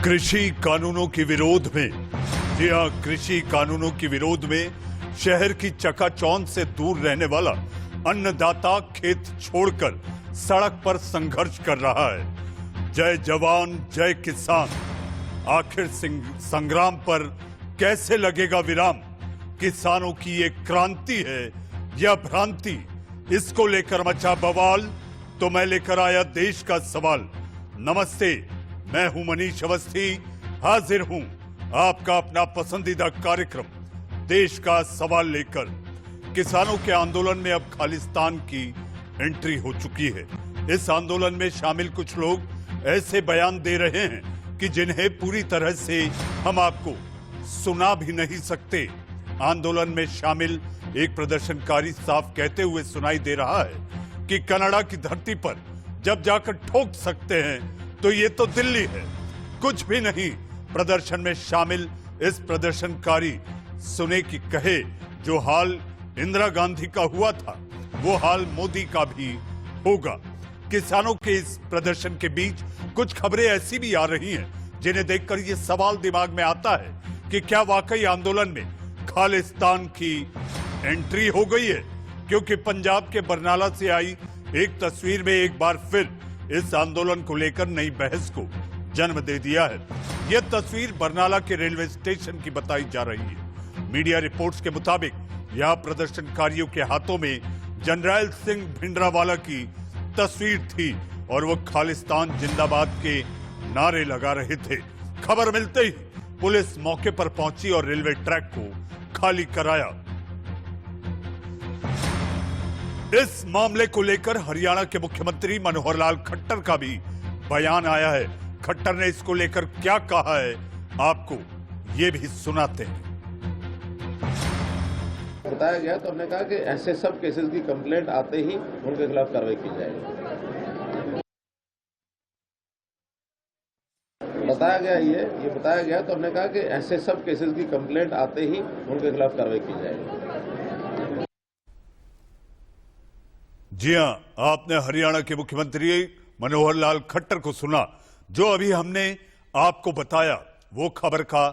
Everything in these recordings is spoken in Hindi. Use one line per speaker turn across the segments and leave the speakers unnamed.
कृषि कानूनों के विरोध में, जी हां, कृषि कानूनों के विरोध में शहर की चकाचौंध से दूर रहने वाला अन्नदाता खेत छोड़कर सड़क पर संघर्ष कर रहा है। जय जवान जय किसान। आखिर संग्राम पर कैसे लगेगा विराम? किसानों की ये क्रांति है या भ्रांति? इसको लेकर मचा बवाल, तो मैं लेकर आया देश का सवाल। नमस्ते, मैं हूं मनीष अवस्थी, हाजिर हूं आपका अपना पसंदीदा कार्यक्रम देश का सवाल लेकर। किसानों के आंदोलन में अब खालिस्तान की एंट्री हो चुकी है। इस आंदोलन में शामिल कुछ लोग ऐसे बयान दे रहे हैं कि जिन्हें पूरी तरह से हम आपको सुना भी नहीं सकते। आंदोलन में शामिल एक प्रदर्शनकारी साफ कहते हुए सुनाई दे रहा है कि कनाडा की धरती पर जब जाकर ठोक सकते हैं तो ये तो दिल्ली है, कुछ भी नहीं। प्रदर्शन में शामिल इस प्रदर्शनकारी सुने कि कहे, जो हाल इंदिरा गांधी का हुआ था वो हाल मोदी का भी होगा। किसानों के इस प्रदर्शन के बीच कुछ खबरें ऐसी भी आ रही हैं जिन्हें देखकर ये सवाल दिमाग में आता है कि क्या वाकई आंदोलन में खालिस्तान की एंट्री हो गई है? क्योंकि पंजाब के बरनाला से आई एक तस्वीर में एक बार फिर इस आंदोलन को लेकर नई बहस को जन्म दे दिया है। यह तस्वीर बरनाला के रेलवे स्टेशन की बताई जा रही है। मीडिया रिपोर्ट्स के मुताबिक यहां प्रदर्शनकारियों के हाथों में जनरल सिंह भिंडरावाला की तस्वीर थी और वो खालिस्तान जिंदाबाद के नारे लगा रहे थे। खबर मिलते ही पुलिस मौके पर पहुंची और रेलवे ट्रैक को खाली कराया। इस मामले को लेकर हरियाणा के मुख्यमंत्री मनोहर लाल खट्टर का भी बयान आया है। खट्टर ने इसको लेकर क्या कहा है, आपको ये भी सुनाते हैं।
बताया गया तो हमने कहा कि ऐसे सब केसेस की कंप्लेंट आते ही उनके खिलाफ कार्रवाई की जाएगी। बताया गया ये बताया गया तो हमने कहा कि ऐसे सब केसेस की कंप्लेंट आते ही उनके खिलाफ कार्रवाई की जाएगी।
जी हां, आपने हरियाणा के मुख्यमंत्री मनोहर लाल खट्टर को सुना। जो अभी हमने आपको बताया वो खबर का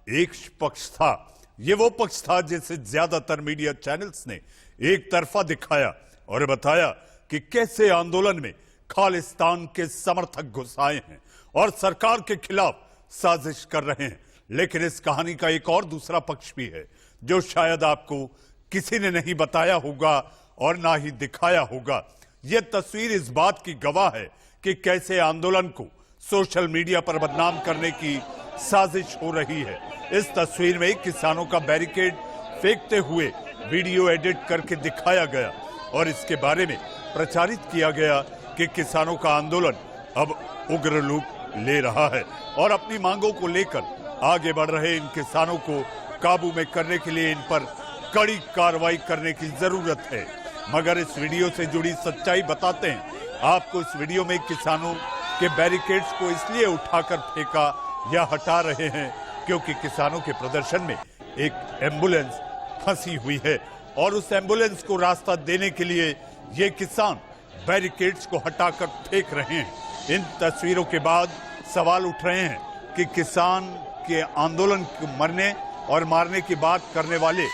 एक पक्ष था। ये वो पक्ष था जिसे ज्यादातर मीडिया चैनल्स ने एक तरफा दिखाया और बताया कि कैसे आंदोलन में खालिस्तान के समर्थक घुस आए हैं और सरकार के खिलाफ साजिश कर रहे हैं। लेकिन इस कहानी का एक और दूसरा पक्ष भी है जो शायद आपको किसी ने नहीं बताया होगा और ना ही दिखाया होगा। यह तस्वीर इस बात की गवाह है कि कैसे आंदोलन को सोशल मीडिया पर बदनाम करने की साजिश हो रही है। इस तस्वीर में किसानों का बैरिकेड फेंकते हुए वीडियो एडिट करके दिखाया गया और इसके बारे में प्रचारित किया गया कि किसानों का आंदोलन अब उग्र रूप ले रहा है और अपनी मांगों को लेकर आगे बढ़ रहे इन किसानों को काबू में करने के लिए इन पर कड़ी कार्रवाई करने की जरूरत है। मगर इस वीडियो से जुड़ी सच्चाई बताते हैं आपको। इस वीडियो में किसानों के बैरिकेड्स को इसलिए उठाकर फेंका या हटा रहे हैं क्योंकि किसानों के प्रदर्शन में एक एम्बुलेंस फंसी हुई है और उस एम्बुलेंस को रास्ता देने के लिए ये किसान बैरिकेड्स को हटाकर फेंक रहे हैं। इन तस्वीरों के बाद सवाल उठ रहे हैं कि किसान के आंदोलन को मरने और मारने की बात करने वाले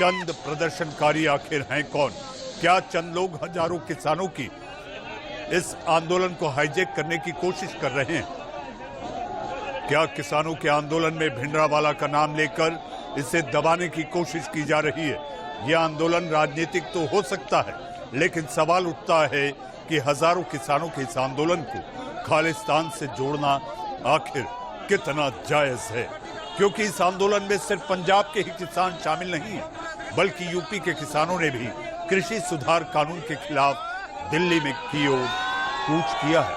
चंद प्रदर्शनकारी आखिर हैं कौन? क्या चंद लोग हजारों किसानों की इस आंदोलन को हाईजैक करने की कोशिश कर रहे हैं? क्या किसानों के आंदोलन में भिंडरावाला का नाम लेकर इसे दबाने की कोशिश की जा रही है? यह आंदोलन राजनीतिक तो हो सकता है, लेकिन सवाल उठता है कि हजारों किसानों के इस आंदोलन को खालिस्तान से जोड़ना आखिर कितना जायज है? क्योंकि इस आंदोलन में सिर्फ पंजाब के ही किसान शामिल नहीं है, बल्कि यूपी के किसानों ने भी कृषि सुधार कानून के खिलाफ दिल्ली में की ओर कूच किया है।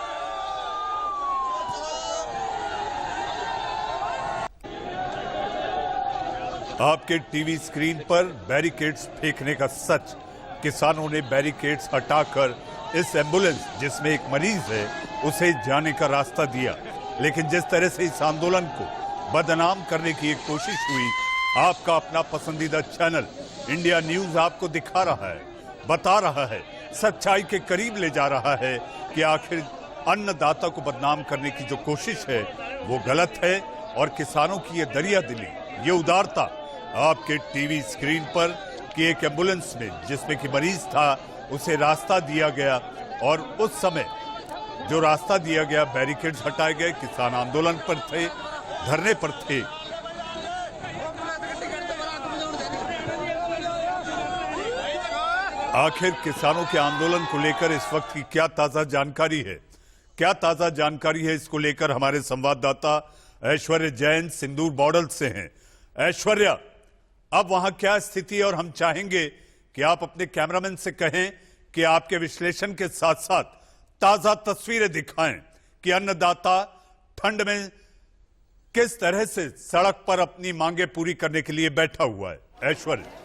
आपके टीवी स्क्रीन पर बैरिकेड्स फेंकने का सच। किसानों ने बैरिकेड्स हटाकर इस एम्बुलेंस जिसमें एक मरीज है उसे जाने का रास्ता दिया। लेकिन जिस तरह से इस आंदोलन को बदनाम करने की एक कोशिश हुई, आपका अपना पसंदीदा चैनल इंडिया न्यूज आपको दिखा रहा है, बता रहा है, सच्चाई के करीब ले जा रहा है कि आखिर अन्नदाता को बदनाम करने की जो कोशिश है वो गलत है। और किसानों की ये दरिया दिली, ये उदारता आपके टीवी स्क्रीन पर कि एक एम्बुलेंस में जिसमें कि मरीज था उसे रास्ता दिया गया, और उस समय जो रास्ता दिया गया बैरिकेड्स हटाए गए, किसान आंदोलन पर थे, धरने पर थे। आखिर किसानों के आंदोलन को लेकर इस वक्त की क्या ताजा जानकारी है, क्या ताजा जानकारी है, इसको लेकर हमारे संवाददाता ऐश्वर्या जैन सिंदूर बॉर्डर से हैं। ऐश्वर्या, अब वहां क्या स्थिति है, और हम चाहेंगे कि आप अपने कैमरामैन से कहें कि आपके विश्लेषण के साथ साथ ताजा तस्वीरें दिखाएं कि अन्नदाता ठंड में किस तरह से सड़क पर अपनी मांगे पूरी करने के लिए बैठा हुआ है। ऐश्वर्या।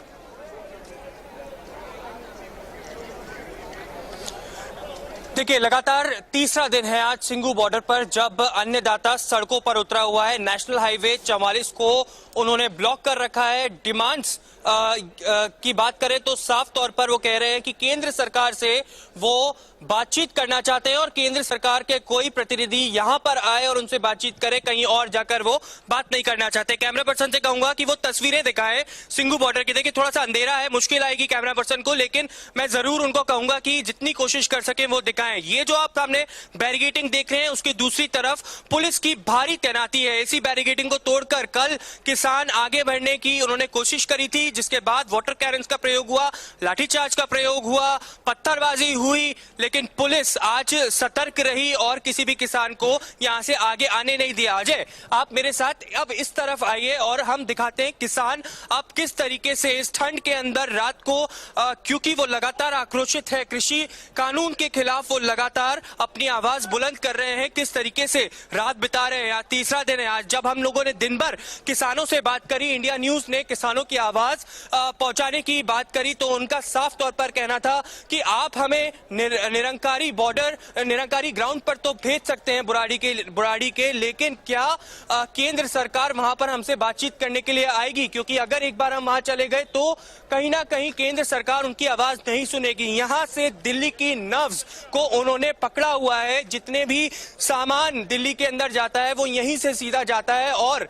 देखिए, लगातार तीसरा दिन है आज सिंगू बॉर्डर पर जब अन्नदाता सड़कों पर उतरा हुआ है। नेशनल हाईवे 44 को उन्होंने ब्लॉक कर रखा है। डिमांड्स की बात करें तो साफ तौर पर वो कह रहे हैं कि केंद्र सरकार से वो बातचीत करना चाहते हैं और केंद्र सरकार के कोई प्रतिनिधि यहां पर आए और उनसे बातचीत करे, कहीं और जाकर वो बात नहीं करना चाहते। कैमरा पर्सन से कहूंगा कि वो तस्वीरें दिखाएं सिंगू बॉर्डर की। देखिए, थोड़ा सा अंधेरा है, मुश्किल आएगी कैमरा पर्सन को, लेकिन मैं जरूर उनको कहूंगा कि जितनी कोशिश कर सके वो दिखाएं। ये जो आप सामने बैरिकेडिंग देख रहे हैं, उसकी दूसरी तरफ पुलिस की भारी तैनाती है। इसी बैरिकेडिंग को तोड़कर कल किसान आगे बढ़ने की उन्होंने कोशिश करी थी, जिसके बाद वाटर कैरन्स का प्रयोग हुआ, लाठीचार्ज का प्रयोग हुआ, पत्थरबाजी हुई, लेकिन पुलिस आज सतर्क रही और किसी भी किसान को यहां से आगे आने नहीं दिया। अजय, आप मेरे साथ अब इस तरफ आइए और हम दिखाते हैं किसान अब किस तरीके से इस ठंड के अंदर रात को क्योंकि वो लगातार आक्रोशित है कृषि कानून के खिलाफ, वो लगातार अपनी आवाज बुलंद कर रहे हैं, किस तरीके से रात बिता रहे हैं। आज तीसरा दिन है। आज जब हम लोगों ने दिन भर किसानों से बात करी, इंडिया न्यूज ने किसानों की आवाज पहुंचाने की बात करी, तो उनका साफ तौर पर कहना था कि आप हमें निरंकारी बॉर्डर, निरंकारी ग्राउंड पर तो भेज सकते हैं बुराड़ी के, लेकिन क्या केंद्र सरकार वहां पर हमसे बातचीत करने के लिए आएगी? क्योंकि अगर एक बार हम वहां चले गए तो कहीं ना कहीं केंद्र सरकार उनकी आवाज नहीं सुनेगी। यहां से दिल्ली की नब्ज को उन्होंने पकड़ा हुआ है। जितने भी सामान दिल्ली के अंदर जाता है वो यहीं से सीधा जाता है, और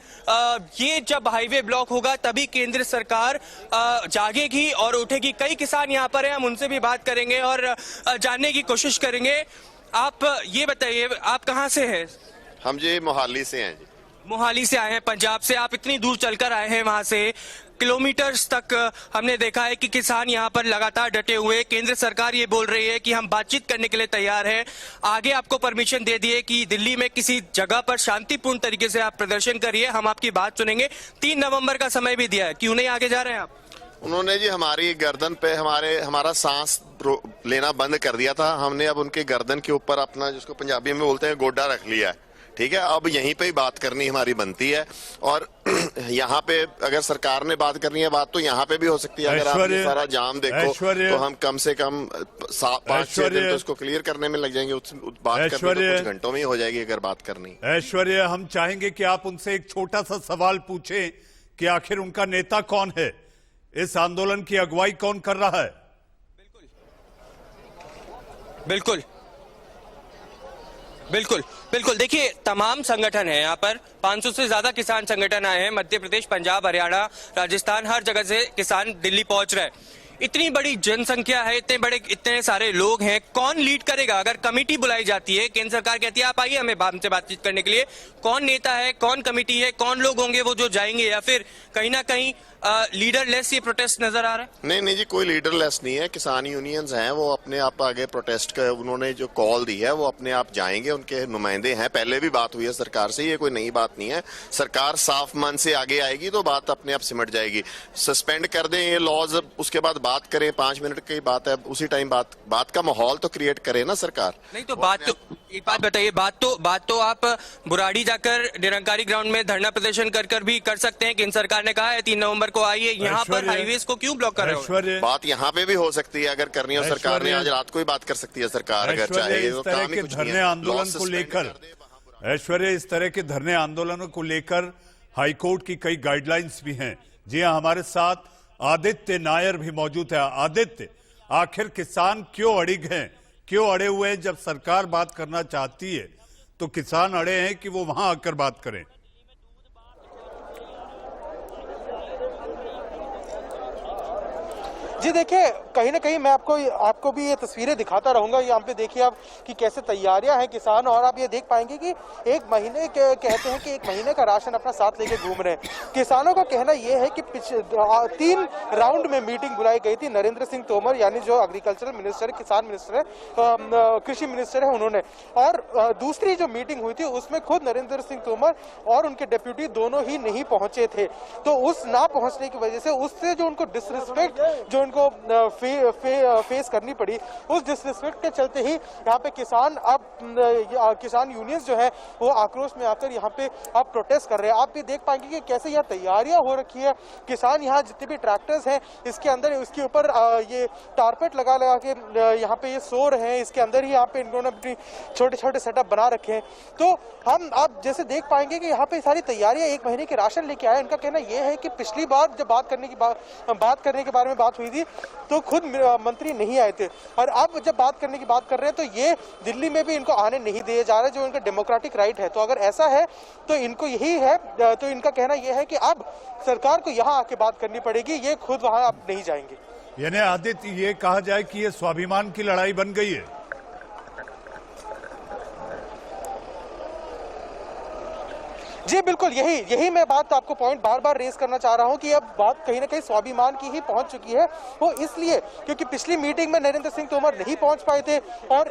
ये जब हाईवे ब्लॉक होगा तभी केंद्र सरकार जागेगी और उठेगी। कई किसान यहाँ पर हैं, हम उनसे भी बात करेंगे और जानने की कोशिश करेंगे। आप ये बताइए, आप कहाँ से हैं?
हम जी मोहाली से हैं जी।
मोहाली से आए हैं, पंजाब से। आप इतनी दूर चलकर आए हैं, वहां से किलोमीटर्स तक हमने देखा है कि किसान यहाँ पर लगातार डटे हुए। केंद्र सरकार ये बोल रही है कि हम बातचीत करने के लिए तैयार है, आगे आपको परमिशन दे दिए कि दिल्ली में किसी जगह पर शांतिपूर्ण तरीके से आप प्रदर्शन करिए, हम आपकी बात सुनेंगे। 3 नवंबर का समय भी दिया है, क्यों नहीं आगे जा रहे हैं आप?
उन्होंने जी हमारी गर्दन पे हमारा सांस लेना बंद कर दिया था। हमने अब उनके गर्दन के ऊपर अपना, जिसको पंजाबी में बोलते हैं, गोडा रख लिया है। ठीक है, अब यहीं पे ही बात करनी हमारी बनती है, और यहाँ पे अगर सरकार ने बात करनी है बात तो यहाँ पे भी हो सकती है। अगर आप ये सारा जाम देखो तो हम कम से कम 5-6 दिन तो उसको क्लियर करने में लग जाएंगे। बात करनी तो कुछ घंटों में ही हो जाएगी अगर बात करनी।
ऐश्वर्या, हम चाहेंगे कि आप उनसे एक छोटा सा सवाल पूछें कि आखिर उनका नेता कौन है, इस आंदोलन की अगुवाई कौन कर रहा है?
बिल्कुल बिल्कुल बिल्कुल। देखिए, तमाम संगठन है यहाँ पर, 500 से ज्यादा किसान संगठन आए हैं। मध्य प्रदेश, पंजाब, हरियाणा, राजस्थान, हर जगह से किसान दिल्ली पहुंच रहे हैं। इतनी बड़ी जनसंख्या है, इतने सारे लोग हैं, कौन लीड करेगा? अगर कमेटी बुलाई जाती है, केंद्र सरकार कहती है आप आइए हमें हमसे बातचीत करने के लिए, कौन नेता है, कौन कमेटी है, कौन लोग होंगे वो जो जाएंगे? या फिर कहीं ना कहीं लीडर लेस ये प्रोटेस्ट नजर आ रहा है?
नहीं जी, कोई लीडर लेस नहीं है। किसान यूनियंस हैं, वो अपने आप आगे प्रोटेस्ट का उन्होंने जो कॉल दी है वो अपने आप जाएंगे, उनके नुमाइंदे हैं। पहले भी बात हुई है सरकार से, ये कोई नई बात नहीं है। सरकार साफ मन से आगे आएगी तो बात अपने आप सिमट जाएगी। सस्पेंड कर दें ये लॉज, उसके बाद बात करें, 5 मिनट की बात है, उसी टाइम बात का माहौल तो क्रिएट करे ना सरकार।
नहीं तो बात तो, एक बात बताइए, बात तो आप बुराड़ी जाकर निरंकारी ग्राउंड में धरना प्रदर्शन कर भी कर सकते हैं। केंद्र सरकार ने कहा है 3 नवंबर को आइए, यहाँ पर हाईवेज को क्यों ब्लॉक कर रहे हो?
बात यहाँ पे भी हो सकती है, अगर करनी हो सरकार ने, आज रात को ही बात कर सकती है सरकार अगर चाहे।
इस तरह के धरने आंदोलन को लेकर, ऐश्वर्या, इस तरह के धरने आंदोलनों को लेकर हाईकोर्ट की कई गाइडलाइंस भी हैं। जी हाँ, हमारे साथ आदित्य नायर भी मौजूद है। आदित्य, आखिर किसान क्यों अड़िग हैं क्यों अड़े हुए हैं? जब सरकार बात करना चाहती है तो किसान अड़े हैं कि वो वहां आकर बात करें।
जी देखिए, कहीं ना कहीं मैं आपको भी ये तस्वीरें दिखाता रहूंगा। यहाँ पे देखिए आप कि कैसे तैयारियां हैं किसान, और आप ये देख पाएंगे कि एक महीने के कहते हैं कि एक महीने का राशन अपना साथ लेके घूम रहे हैं। किसानों का कहना ये है कि 3 राउंड में मीटिंग बुलाई गई थी। नरेंद्र सिंह तोमर यानी जो एग्रीकल्चरल मिनिस्टर है, किसान मिनिस्टर है, कृषि मिनिस्टर है, उन्होंने, और दूसरी जो मीटिंग हुई थी उसमें खुद नरेंद्र सिंह तोमर और उनके डिप्यूटी दोनों ही नहीं पहुंचे थे। तो उस ना पहुंचने की वजह से उससे जो उनको डिसरिस्पेक्ट जो उनको फेस करनी पड़ी, उस डिसरिस्पेक्ट के चलते ही यहाँ पे किसान यूनियंस जो है वो आक्रोश में आकर यहाँ पे अब प्रोटेस्ट कर रहे हैं। आप भी देख पाएंगे कि कैसे यहाँ तैयारियां हो रखी है। किसान यहाँ जितने भी ट्रैक्टर्स हैं इसके अंदर, उसके ऊपर ये कारपेट लगा के यहाँ पे ये सो रहे हैं। इसके अंदर ही यहाँ पे इन्होंने अपनी छोटे छोटे सेटअप बना रखे हैं। तो हम आप जैसे देख पाएंगे कि यहाँ पे सारी तैयारियां, 1 महीने के राशन लेके आए। इनका कहना यह है कि पिछली बार जब बात करने के बारे में बात हुई थी तो खुद मंत्री नहीं आए थे, और अब जब बात करने की बात कर रहे हैं तो ये दिल्ली में भी इनको आने नहीं दिए जा रहे, जो इनका डेमोक्रेटिक राइट है। तो अगर ऐसा है तो इनको यही है, तो इनका कहना यह है कि अब सरकार को यहाँ आके बात करनी पड़ेगी, ये खुद वहां अब नहीं जाएंगे।
यानी आदित्य, ये कहा जाए कि ये स्वाभिमान की लड़ाई बन गई है।
जी बिल्कुल, यही मैं बात आपको पॉइंट बार बार रेस करना चाह रहा हूं कि अब बात कहीं ना कहीं स्वाभिमान की ही पहुंच चुकी है। वो इसलिए क्योंकि पिछली मीटिंग में नरेंद्र सिंह तोमर नहीं पहुंच पाए थे, और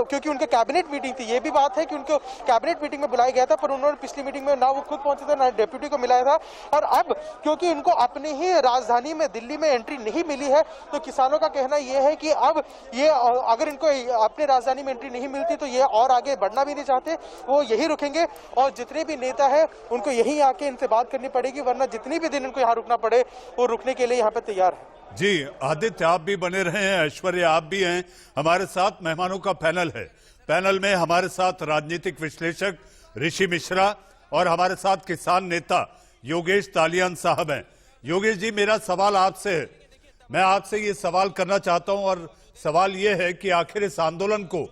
क्योंकि उनके कैबिनेट मीटिंग थी। ये भी बात है कि उनको कैबिनेट मीटिंग में बुलाया गया था, पर उन्होंने पिछली मीटिंग में ना वो खुद पहुंचे थे ना डिप्यूटी को मिलाया था। और अब क्योंकि इनको अपनी ही राजधानी में दिल्ली में एंट्री नहीं मिली है, तो किसानों का कहना यह है कि अब ये अगर इनको अपनी राजधानी में एंट्री नहीं मिलती तो ये और आगे बढ़ना भी नहीं चाहते, वो यही रुकेंगे। और जितने भी नेता है उनको यहीं आके इनसे बात करनी पड़ेगी, वरना जितनी भी दिन इनको यहाँ रुकना पड़े वो रुकने के लिए यहाँ पे तैयार है।
जी आदित्य, आप भी बने रहे हैं, ऐश्वर्या आप भी हैं हमारे साथ। मेहमानों का पैनल है। पैनल में हमारे साथ राजनीतिक विश्लेषक ऋषि मिश्रा और हमारे साथ किसान नेता योगेश तालियान साहब हैं। योगेश जी, मेरा सवाल आपसे है। मैं आपसे ये सवाल करना चाहता हूं, और सवाल ये है कि आखिर इस आंदोलन को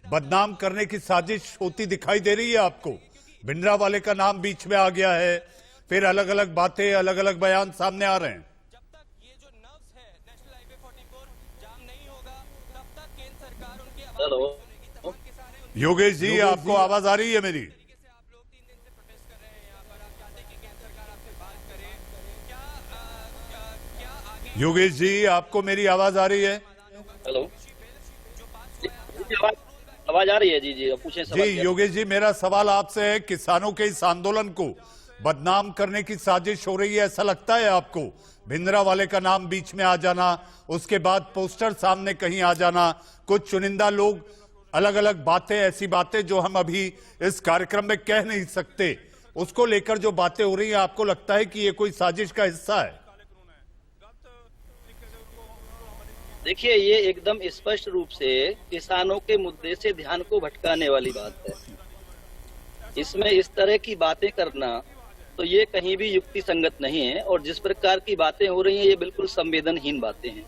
बदनाम करने की साजिश होती दिखाई दे रही है आपको? भिंडरावाले का नाम बीच में आ गया है, फिर अलग अलग बातें, अलग अलग बयान सामने आ रहे हैं।
जब तक ये जो नर्व्स है नेशनल हाईवे 44 जाम नहीं होगा, तब तक केंद्र सरकार उनकी
हेलो योगेश जी, आपको आवाज आ रही है मेरी?
आप लोग 3 दिन से प्रोटेस्ट कर रहे हैं यहाँ पर, आप चाहते हैं कि केंद्र सरकार आपसे बात करे, क्या आगे?
योगेश जी, आपको मेरी आवाज आ रही है?
हेलो, आवाज आ रही है? जी जी, पूछें सवाल।
जी योगेश जी, मेरा सवाल आपसे है, किसानों के इस आंदोलन को बदनाम करने की साजिश हो रही है, ऐसा लगता है आपको? भिंडरावाले का नाम बीच में आ जाना, उसके बाद पोस्टर सामने कहीं आ जाना, कुछ चुनिंदा लोग, अलग अलग बातें, ऐसी बातें जो हम अभी इस कार्यक्रम में कह नहीं सकते, उसको लेकर जो बातें हो रही है, आपको लगता है कि ये कोई साजिश का हिस्सा है?
देखिए, ये एकदम स्पष्ट रूप से किसानों के मुद्दे से ध्यान को भटकाने वाली बात है। इसमें इस तरह की बातें करना तो ये कहीं भी युक्ति संगत नहीं है, और जिस प्रकार की बातें हो रही हैं ये बिल्कुल संवेदनहीन बातें हैं।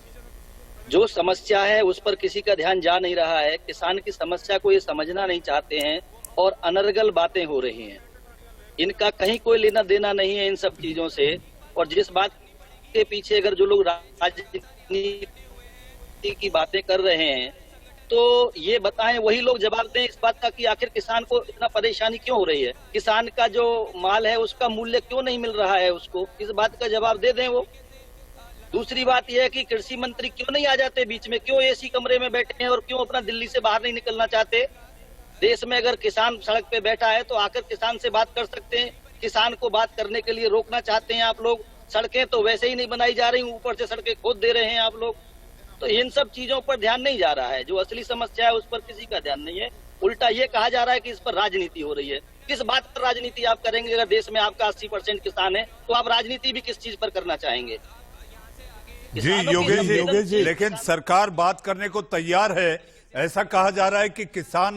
जो समस्या है उस पर किसी का ध्यान जा नहीं रहा है, किसान की समस्या को ये समझना नहीं चाहते हैं, और अनर्गल बातें हो रही हैं। इनका कहीं कोई लेना देना नहीं है इन सब चीजों से। और जिस बात के पीछे अगर जो लोग राजनीति की बातें कर रहे हैं, तो ये बताएं, वही लोग जवाब दें इस बात का कि आखिर किसान को इतना परेशानी क्यों हो रही है, किसान का जो माल है उसका मूल्य क्यों नहीं मिल रहा है उसको, इस बात का जवाब दे दें वो। दूसरी बात यह है कि कृषि मंत्री क्यों नहीं आ जाते बीच में, क्यों एसी कमरे में बैठे हैं और क्यों अपना दिल्ली से बाहर नहीं निकलना चाहते? देश में अगर किसान सड़क पे बैठा है तो आकर किसान से बात कर सकते हैं। किसान को बात करने के लिए रोकना चाहते हैं आप लोग। सड़कें तो वैसे ही नहीं बनाई जा रही, ऊपर से सड़कें खोद दे रहे हैं आप लोग। तो इन सब चीजों पर ध्यान नहीं जा रहा है। जो असली समस्या है उस पर किसी का ध्यान नहीं है। उल्टा ये कहा जा रहा है कि इस पर राजनीति हो रही है। किस बात पर राजनीति आप करेंगे? अगर देश में आपका 80% किसान है तो आप राजनीति भी किस चीज पर करना चाहेंगे?
जी योगेश जी, लेकिन सरकार बात करने को तैयार है। ऐसा कहा जा रहा है कि किसान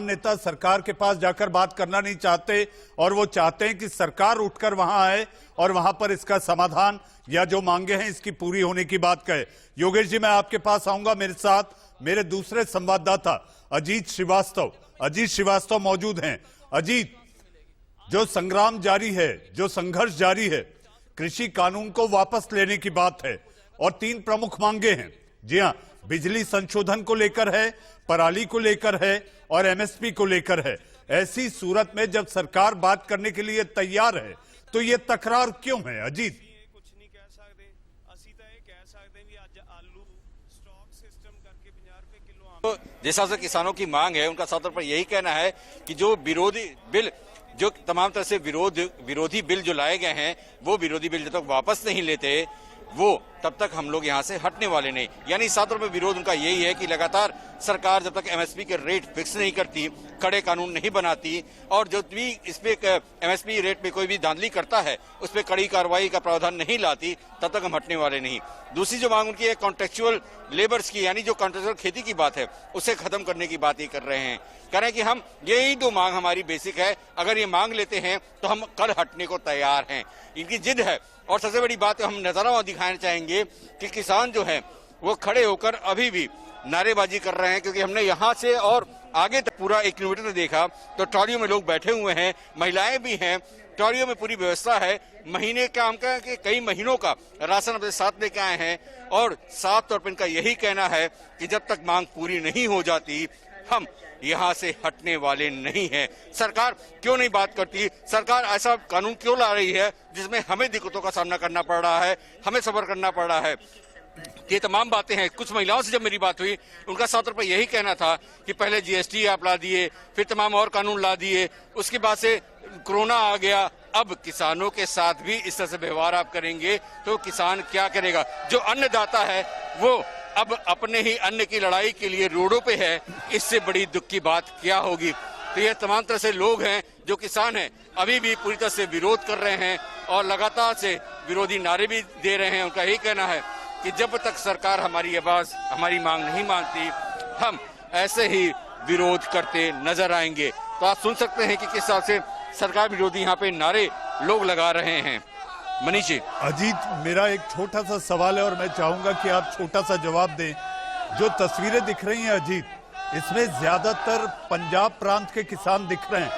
नेता सरकार के पास जाकर बात करना नहीं चाहते, और वो चाहते हैं कि सरकार उठकर वहां आए और वहां पर इसका समाधान या जो मांगे हैं इसकी पूरी होने की बात कहे। योगेश जी, मैं आपके पास आऊंगा। मेरे साथ मेरे दूसरे संवाददाता अजीत श्रीवास्तव मौजूद हैं। अजीत, जो संग्राम जारी है, जो संघर्ष जारी है, कृषि कानून को वापस लेने की बात है और 3 प्रमुख मांगे हैं। जी हां, बिजली संशोधन को लेकर है, पराली को लेकर है और एमएसपी को लेकर है। ऐसी सूरत में जब सरकार बात करने के लिए तैयार है तो ये तकरार क्यों है? अजीत,
तो जिस हिसाब से किसानों की मांग है, उनका साफ तौर पर यही कहना है कि जो विरोधी बिल, जो तमाम तरह से विरोधी बिल जो लाए गए हैं, वो विरोधी बिल जब तक वापस नहीं लेते वो तब तक हम लोग यहाँ से हटने वाले नहीं। यानी साफ तौर पर विरोध उनका यही है कि लगातार सरकार जब तक एमएसपी के रेट फिक्स नहीं करती, कड़े कानून नहीं बनाती और जो भी इस पे एमएसपी रेट पे कोई भी धांधली करता है उस पे कड़ी कार्रवाई का प्रावधान नहीं लाती, तब तक हम हटने वाले नहीं। दूसरी जो मांग उनकी है कॉन्ट्रेक्चुअल लेबर्स की, यानी जो कॉन्ट्रेक्चुअल खेती की बात है उसे खत्म करने की बात ये कर रहे हैं। कह रहे हैं कि हम यही 2 मांग हमारी बेसिक है, अगर ये मांग लेते हैं तो हम कल हटने को तैयार हैं। इनकी जिद है। और सबसे बड़ी बात हम नजारा दिखाना चाहेंगे कि किसान जो है वो खड़े होकर अभी भी नारेबाजी कर रहे हैं, क्योंकि हमने यहाँ से और आगे तक पूरा 1 किलोमीटर देखा तो ट्रॉलियों में लोग बैठे हुए हैं, महिलाएं भी हैं, ट्रॉलियों में पूरी व्यवस्था है। महीने का हम कहें कि कई महीनों का राशन अपने साथ लेके आए हैं और साफ तौर पर इनका यही कहना है कि जब तक मांग पूरी नहीं हो जाती हम यहाँ से हटने वाले नहीं हैं। सरकार क्यों नहीं बात करती? सरकार ऐसा कानून क्यों ला रही है जिसमें हमें दिक्कतों का सामना करना पड़ रहा है, हमें सब्र करना पड़ रहा है? ये तमाम बातें हैं। कुछ महिलाओं से जब मेरी बात हुई, उनका साफ तौर पर यही कहना था कि पहले जीएसटी आप ला दिए, फिर तमाम और कानून ला दिए, उसके बाद से कोरोना आ गया, अब किसानों के साथ भी इस तरह से व्यवहार आप करेंगे तो किसान क्या करेगा? जो अन्नदाता है वो अब अपने ही अन्न की लड़ाई के लिए रोडों पे है, इससे बड़ी दुख की बात क्या होगी? तो ये तमाम तरह से लोग हैं जो किसान हैं, अभी भी पूरी तरह से विरोध कर रहे हैं और लगातार से विरोधी नारे भी दे रहे हैं। उनका यही कहना है कि जब तक सरकार हमारी आवाज, हमारी मांग नहीं मानती, हम ऐसे ही विरोध करते नजर आएंगे। तो आप सुन सकते हैं कि किस हिसाब से सरकार विरोधी यहाँ पे नारे लोग लगा रहे हैं। मनीष जी।
अजीत, मेरा एक छोटा सा सवाल है और मैं चाहूंगा कि आप छोटा सा जवाब दें। जो तस्वीरें दिख रही हैं अजीत, इसमें ज्यादातर पंजाब प्रांत के किसान दिख रहे हैं।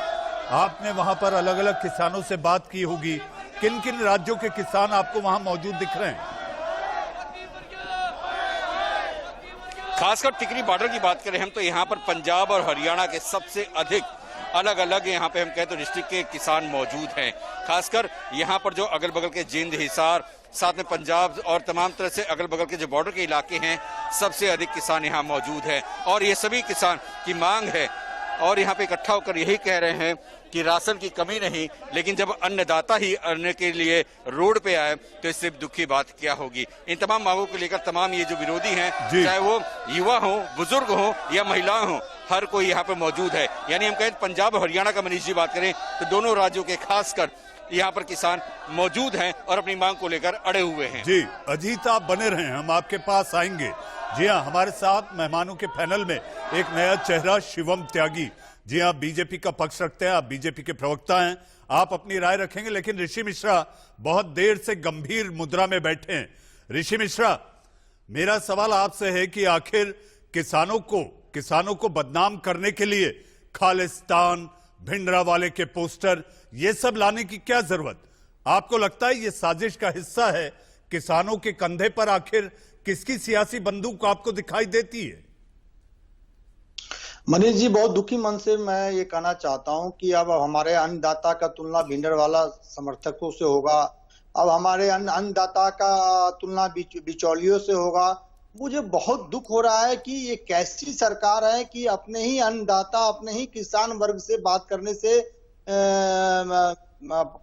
आपने वहां पर अलग अलग किसानों से बात की होगी, किन किन राज्यों के किसान आपको वहां मौजूद दिख रहे हैं?
खासकर टिकरी बॉर्डर की बात करें हम तो यहाँ पर पंजाब और हरियाणा के सबसे अधिक अलग अलग यहाँ पे हम कहें तो डिस्ट्रिक्ट के किसान मौजूद हैं। खासकर यहाँ पर जो अगल बगल के जिंद, हिसार, साथ में पंजाब और तमाम तरह से अगल बगल के जो बॉर्डर के इलाके हैं, सबसे अधिक किसान यहाँ मौजूद हैं और ये सभी किसान की मांग है और यहाँ पे इकट्ठा होकर यही कह रहे हैं कि राशन की कमी नहीं, लेकिन जब अन्नदाता ही अन्न के लिए रोड पे आए तो इससे दुखी बात क्या होगी? इन तमाम मांगों को लेकर तमाम ये जो विरोधी हैं, चाहे वो युवा हो, बुजुर्ग हो या महिलाएं हो, हर कोई यहाँ पे मौजूद है। यानी हम कहें पंजाब और हरियाणा का मनीष जी बात करें तो दोनों राज्यों के खासकर यहाँ पर किसान मौजूद हैं और अपनी मांग को लेकर अड़े हुए हैं।
जी अजीत, आप बने रहें, हम आपके पास आएंगे। जी हाँ, हमारे साथ मेहमानों के पैनल में एक नया चेहरा शिवम त्यागी। जी हाँ, बीजेपी का पक्ष रखते हैं, आप बीजेपी के प्रवक्ता हैं, आप अपनी राय रखेंगे। लेकिन ऋषि मिश्रा बहुत देर से गंभीर मुद्रा में बैठे हैं। ऋषि मिश्रा, मेरा सवाल आपसे है कि आखिर किसानों को बदनाम करने के लिए खालिस्तान, भिंडरावाले के पोस्टर, ये सब लाने की क्या जरूरत? आपको लगता है ये साजिश का हिस्सा है? किसानों के कंधे पर आखिर किसकी सियासी बंदूक आपको दिखाई देती है?
मनीष जी, बहुत दुखी मन से मैं ये कहना चाहता हूं कि अब हमारे अन्नदाता का तुलना भिंडरवाला समर्थकों से होगा, अब हमारे अन्नदाता का तुलना बिचौलियों से होगा। मुझे बहुत दुख हो रहा है कि ये कैसी सरकार है कि अपने ही अन्नदाता, अपने ही किसान वर्ग से बात करने से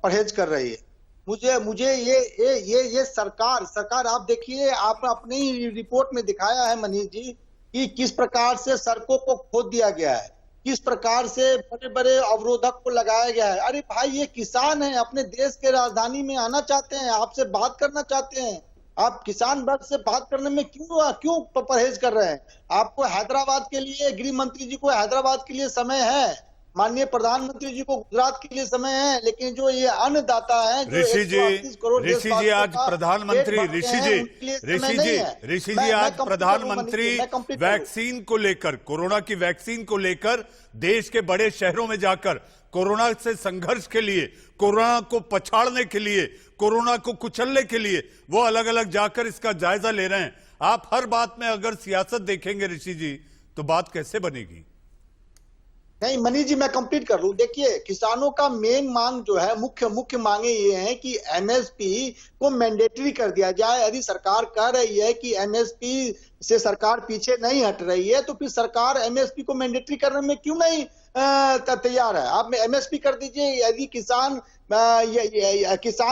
परहेज कर रही है। मुझे ये सरकार आप देखिए, आप अपनी ही रिपोर्ट में दिखाया है मनीष जी कि किस प्रकार से सड़कों को खोद दिया गया है, किस प्रकार से बड़े बड़े अवरोधक को लगाया गया है। अरे भाई, ये किसान है, अपने देश के राजधानी में आना चाहते हैं, आपसे बात करना चाहते हैं, आप किसान वर्ग से बात करने में क्यों परहेज कर रहे हैं? आपको हैदराबाद के लिए, गृह मंत्री जी को हैदराबाद के लिए समय है, माननीय प्रधानमंत्री जी को गुजरात के लिए समय है, लेकिन जो ये अन्नदाता है, जो
ऋषि जी,
138 करोड़
ऋषि जी
देशवासियों
आज
का
प्रधानमंत्री
पेट भरते हैं, उनके लिए समय नहीं है।
ऋषि
मैं
जी आज
complete
प्रधानमंत्री
करूं, मैं complete करूं।
वैक्सीन को लेकर, कोरोना की वैक्सीन को लेकर देश के बड़े शहरों में जाकर कोरोना से संघर्ष के लिए, कोरोना को पछाड़ने के लिए, कोरोना को कुचलने के लिए वो अलग अलग जाकर इसका जायजा ले रहे हैं। आप हर बात में अगर सियासत देखेंगे ऋषि जी, तो बात कैसे बनेगी?
नहीं मनीष जी, मैं कंप्लीट कर लूं। देखिए, किसानों का मेन मांग जो है, मुख्य मांगे ये हैं कि एमएसपी को मैंडेटरी कर दिया जाए। यदि सरकार कह रही है कि एमएसपी से सरकार पीछे नहीं हट रही है, तो फिर सरकार एमएसपी को मैंडेटरी करने में क्यों नहीं तैयार है? आप मेसपी कर दीजिए। यदि किसान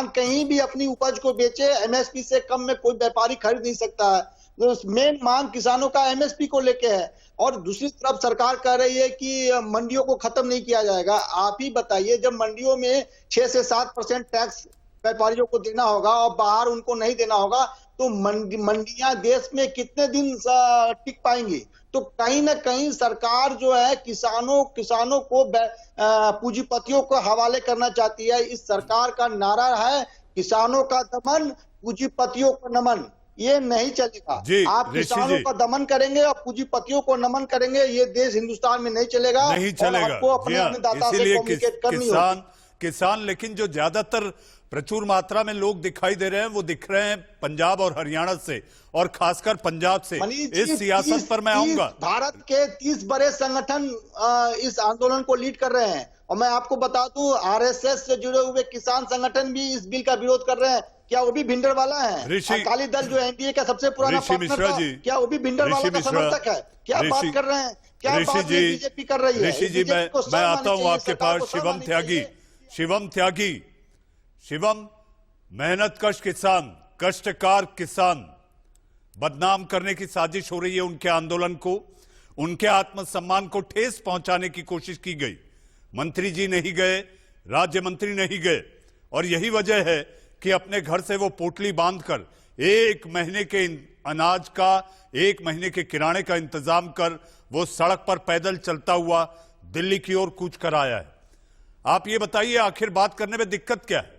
कहीं भी अपनी उपज को बेचे, एमएसपी से कम में कोई व्यापारी खरीद नहीं सकता है। तो मेन मांग किसानों का एमएसपी को लेके है। और दूसरी तरफ सरकार कह रही है कि मंडियों को खत्म नहीं किया जाएगा। आप ही बताइए, जब मंडियों में 6 से 7% टैक्स व्यापारियों को देना होगा और बाहर उनको नहीं देना होगा, तो मंडियां देश में कितने दिन टिक पाएंगी? तो कहीं ना कहीं सरकार जो है किसानों को पूंजीपतियों को हवाले करना चाहती है। इस सरकार का नारा है, किसानों का दमन, पूंजीपतियों को नमन। ये नहीं चलेगा। आप किसानों का दमन करेंगे और पूंजीपतियों को नमन करेंगे, ये देश हिंदुस्तान में नहीं चलेगा।
नहीं चलेगा।
आपको अपने अन्नदाता से कम्युनिकेट करनी होगी।
किसान लेकिन जो ज्यादातर प्रचुर मात्रा में लोग दिखाई दे रहे हैं, वो दिख रहे हैं पंजाब और हरियाणा से, और खासकर पंजाब से। इस सियासत पर मैं आऊंगा।
भारत के 30 बड़े संगठन इस आंदोलन को लीड कर रहे हैं। और मैं आपको बता दूं, आरएसएस से जुड़े हुए किसान संगठन भी इस बिल का विरोध कर रहे हैं। क्या वो भी भिंडरवाला है? अकाली दल जो एनडीए का सबसे पुराना पार्टनर था, क्या वो भी भिंडरवाला का समर्थक है? क्या बात कर रहे हैं? क्या बात बीजेपी कर रही है?
ऋषि जी, मैं आता हूं आपके पास। शिवम, मेहनतकश किसान, कष्टकार किसान, बदनाम करने की साजिश हो रही है उनके आंदोलन को, उनके आत्मसम्मान को ठेस पहुंचाने की कोशिश की गई। मंत्री जी नहीं गए, राज्य मंत्री नहीं गए, और यही वजह है कि अपने घर से वो पोटली बांधकर 1 महीने के अनाज का, 1 महीने के किराने का इंतजाम कर वो सड़क पर पैदल चलता हुआ दिल्ली की ओर कूच कर आया है। आप ये बताइए, आखिर बात करने में दिक्कत क्या है?